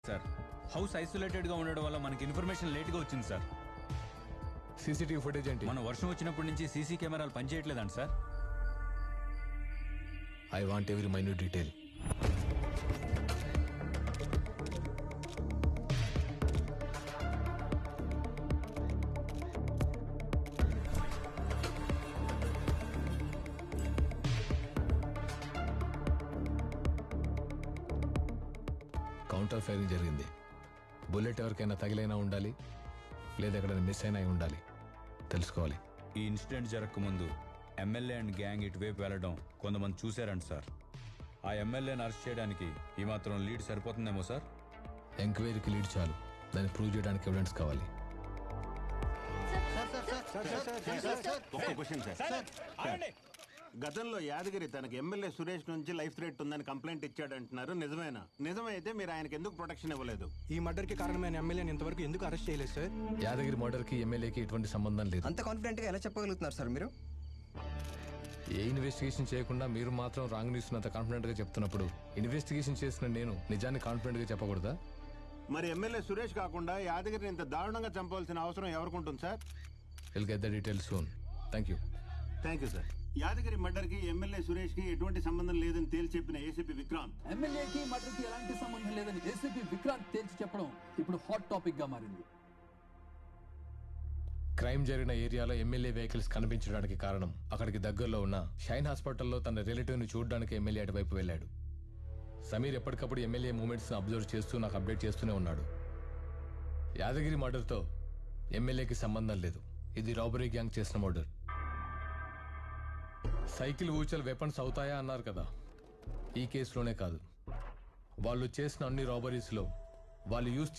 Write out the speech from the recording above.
Sir house isolated గా ఉండడం వల్ల మనకి ఇన్ఫర్మేషన్ లేట్ గా వచ్చింది సార్. సీసీటీవీ ఫుటేజ్ ఏంటి? మన వర్షం వచ్చినప్పటి నుంచి సీసీ కెమెరాలు పనిచేయట్లేదండి sir. I want every minute detail. Counter firing జరిగింది. బుల్లెట్ ఎవరికైనా తగిలైనా ఉండాలి, లేదా ఎక్కడైనా మిస్ అయినా ఉండాలి. తెలుసుకోవాలి. ఈ ఇన్సిడెంట్ జరగకముందు ఎమ్మెల్యే అండ్ గ్యాంగ్ ఇటువైపు వెళ్ళడం కొంతమంది చూశారంట సార్. ఆ ఎమ్మెల్యేని అరెస్ట్ చేయడానికి ఈ మాత్రం లీడ్ సరిపోతుందేమో సార్. ఎంక్వైరీకి లీడ్ చాలు, దాన్ని ప్రూవ్ చేయడానికి ఎవిడెన్స్ కావాలి. ఒక్క క్వశ్చన్ సార్. గతంలో యాదగిరి తనకి ఎమ్మెల్యే సురేష్ నుంచి లైఫ్ థ్రెట్ ఉందని కంప్లైంట్ ఇచ్చాడంటున్నారు, నిజమేనా? నిజమైతే మీరు ఆయనకి ఎందుకు ప్రొటెక్షన్ ఇవ్వలేదు? ఈ మర్డర్ కి కారణమైన ఎమ్మెల్యేని ఇంతవరకు ఎందుకు అరెస్ట్ చేయలేదు సార్? యాదగిరి మర్డర్ కి ఎమ్మెల్యేకి ఎటువంటి సంబంధం లేదు. అంత కాన్ఫిడెంట్ గా ఎలా చెప్పగలుగుతున్నారు సార్ మీరు? ఏ ఇన్వెస్టిగేషన్ చేయకుండా మీరు మాత్రం రాంగ్ న్యూస్ అంత కాన్ఫిడెంట్ గా చెప్తున్నప్పుడు ఇన్వెస్టిగేషన్ చేసిన నేను నిజాన్ని కాన్ఫిడెంట్ గా చెప్పకూడదా? మరి ఎమ్మెల్యే సురేష్ కాకుండా యాదగిరిని ఇంత దారుణంగా చంపవలసిన అవసరం ఎవరికి ఉంటుంది sir? Will get the details soon. Thank you. Thank you sir. Yadagiri murder కి ఎమ్మెల్యే సురేష్ కి ఎటువంటి సంబంధం లేదని తేల్చి చెప్పిన ఏసీపీ విక్రాంత్, ఎమ్మెల్యేకి మర్డర్ కి ఎలాంటి సంబంధం లేదని ఏసీపీ విక్రాంత్ తేల్చి చెప్పడం ఇప్పుడు హాట్ టాపిక్ గా మారింది. క్రైమ్ జరిగిన ఏరియాలో ఎమ్మెల్యే వెహికల్స్ కనిపించడానికి కారణం అక్కడికి దగ్గరలో ఉన్న షైన్ హాస్పిటల్లో తన రిలేటివ్ ని చూడడానికి ఎమ్మెల్యే అటువైపు వెళ్ళాడు. సమీర్ ఎప్పటికప్పుడు ఎమ్మెల్యే మూమెంట్స్ అబ్జర్వ్ చేస్తూ నాకు అప్డేట్ చేస్తూనే ఉన్నాడు. యాదగిరి మర్డర్తో ఎమ్మెల్యేకి సంబంధం లేదు. ఇది రాబరీ గ్యాంగ్ చేసిన మర్డర్. సైకిల్ ఊచలు వెపన్స్ అవుతాయా అన్నారు కదా, ఈ కేసులోనే కాదు, వాళ్ళు చేసిన అన్ని రాబరీస్లో వాళ్ళు యూజ్